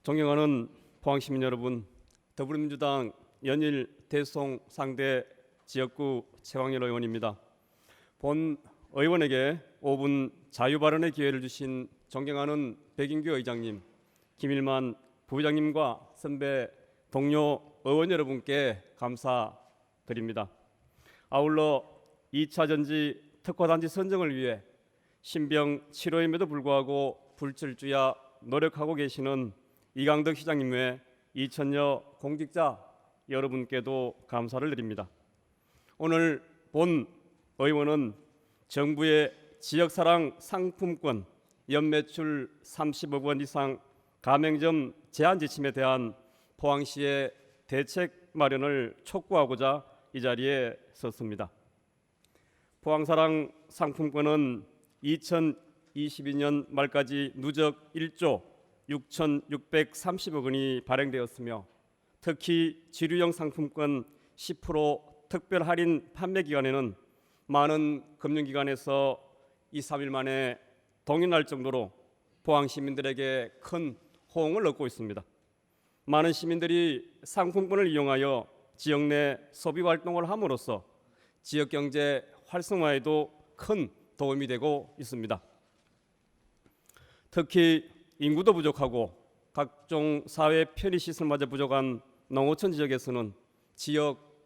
존경하는 포항시민 여러분, 더불어민주당 연일 대송 상대 지역구 최광열 의원입니다. 본 의원에게 5분 자유발언의 기회를 주신 존경하는 백인규 의장님, 김일만 부의장님과 선배 동료 의원 여러분께 감사드립니다. 아울러 2차 전지 특화단지 선정을 위해 신병 치료임에도 불구하고 불철주야 노력하고 계시는 이강덕 시장님 외 2천여 공직자 여러분께도 감사를 드립니다. 오늘 본 의원은 정부의 지역사랑 상품권 연매출 30억 원 이상 가맹점 제한 지침에 대한 포항시의 대책 마련을 촉구하고자 이 자리에 섰습니다. 포항사랑 상품권은 2022년 말까지 누적 1조 6,630억 원이 발행되었으며 특히 지류형 상품권 10% 특별 할인 판매 기간에는 많은 금융기관에서 2, 3일 만에 동의할 정도로 포항 시민들에게 큰 호응을 얻고 있습니다. 많은 시민들이 상품권을 이용하여 지역 내 소비 활동을 함으로써 지역 경제 활성화에도 큰 도움이 되고 있습니다. 특히 인구도 부족하고 각종 사회 편의시설마저 부족한 농어촌 지역에서는 지역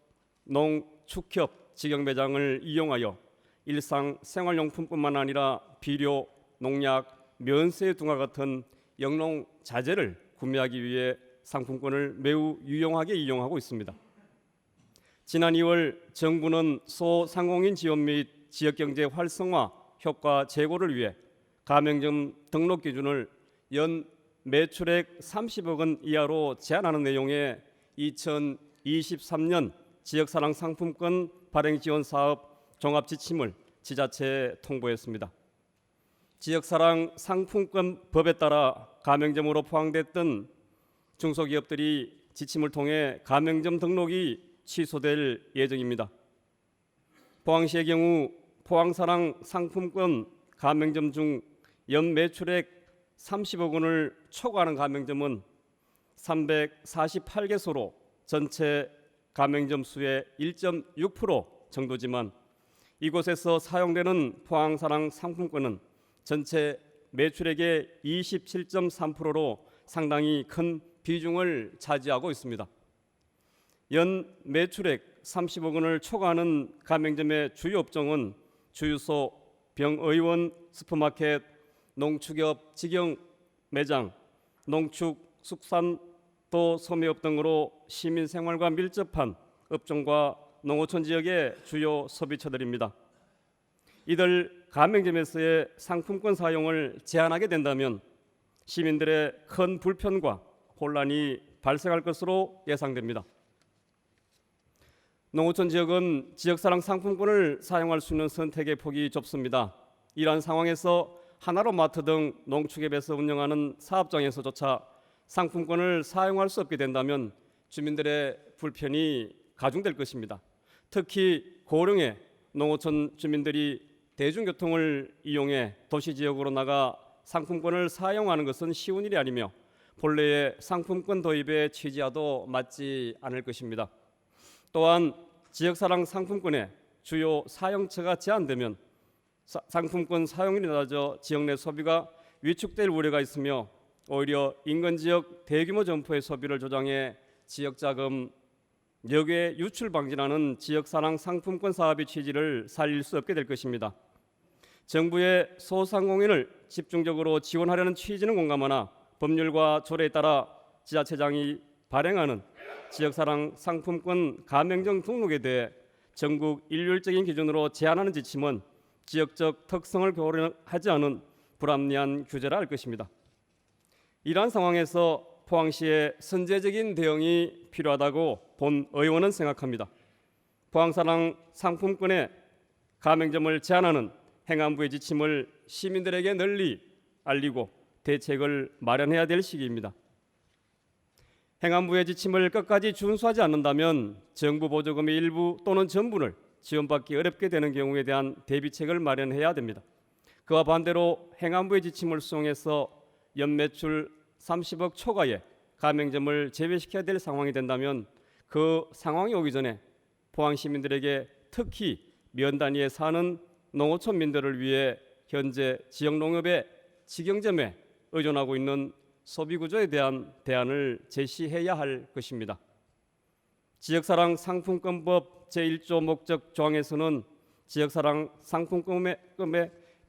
농축협 직영 매장을 이용하여 일상 생활용품뿐만 아니라 비료, 농약, 면세 등과 같은 영농 자재를 구매하기 위해 상품권을 매우 유용하게 이용하고 있습니다. 지난 2월 정부는 소상공인 지원 및 지역경제 활성화 효과 제고를 위해 가맹점 등록 기준을 연 매출액 30억 원 이하로 제한하는 내용의 2023년 지역사랑 상품권 발행 지원 사업 종합 지침을 지자체에 통보했습니다. 지역사랑 상품권 법에 따라 가맹점으로 포함됐던 중소기업들이 지침을 통해 가맹점 등록이 취소될 예정입니다. 포항시의 경우 포항사랑 상품권 가맹점 중 연 매출액 30억 원을 초과하는 가맹점은 348개소로 전체 가맹점 수의 1.6% 정도지만 이곳에서 사용되는 포항사랑 상품권은 전체 매출액의 27.3%로 상당히 큰 비중을 차지하고 있습니다. 연 매출액 30억 원을 초과하는 가맹점의 주요 업종은 주유소, 병의원, 슈퍼마켓, 농축협 직영 매장, 농축, 숙산도 소매업 등으로 시민 생활과 밀접한 업종과 농어촌 지역의 주요 소비처들입니다. 이들 가맹점에서의 상품권 사용을 제한하게 된다면 시민들의 큰 불편과 혼란이 발생할 것으로 예상됩니다. 농어촌 지역은 지역사랑 상품권을 사용할 수 있는 선택의 폭이 좁습니다. 이러한 상황에서 하나로 마트 등 농축협에서 운영하는 사업장에서조차 상품권을 사용할 수 없게 된다면 주민들의 불편이 가중될 것입니다. 특히 고령의 농어촌 주민들이 대중교통을 이용해 도시지역으로 나가 상품권을 사용하는 것은 쉬운 일이 아니며 본래의 상품권 도입의 취지와도 맞지 않을 것입니다. 또한 지역사랑 상품권의 주요 사용처가 제한되면 상품권 사용률이 낮아져 지역 내 소비가 위축될 우려가 있으며 오히려 인근 지역 대규모 점포의 소비를 조장해 지역자금 역외 유출 방지라는 지역사랑 상품권 사업의 취지를 살릴 수 없게 될 것입니다. 정부의 소상공인을 집중적으로 지원하려는 취지는 공감하나 법률과 조례에 따라 지자체장이 발행하는 지역사랑 상품권 가맹점 등록에 대해 전국 일률적인 기준으로 제한하는 지침은 지역적 특성을 고려하지 않은 불합리한 규제라 할 것입니다. 이러한 상황에서 포항시의 선제적인 대응이 필요하다고 본 의원은 생각합니다. 포항사랑 상품권의 가맹점을 제한하는 행안부의 지침을 시민들에게 널리 알리고 대책을 마련해야 될 시기입니다. 행안부의 지침을 끝까지 준수하지 않는다면 정부 보조금의 일부 또는 전부를 지원받기 어렵게 되는 경우에 대한 대비책을 마련해야 됩니다. 그와 반대로 행안부의 지침을 수용해서 연매출 30억 초과의 가맹점을 제외시켜야 될 상황이 된다면 그 상황이 오기 전에 포항 시민들에게 특히 면 단위에 사는 농어촌민들을 위해 현재 지역 농협의 직영점에 의존하고 있는 소비 구조에 대한 대안을 제시해야 할 것입니다. 지역사랑 상품권법 제1조 목적 조항에서는 지역사랑 상품권의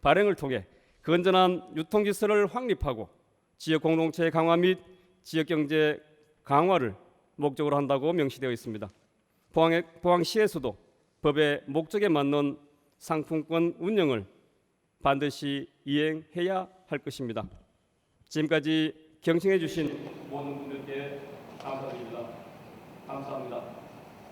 발행을 통해 건전한 유통기술을 확립하고 지역 공동체 강화 및 지역경제 강화를 목적으로 한다고 명시되어 있습니다. 포항시에서도 법의 목적에 맞는 상품권 운영을 반드시 이행해야 할 것입니다. 지금까지 경청해 주신 모든 분들께 감사드립니다. 감사합니다.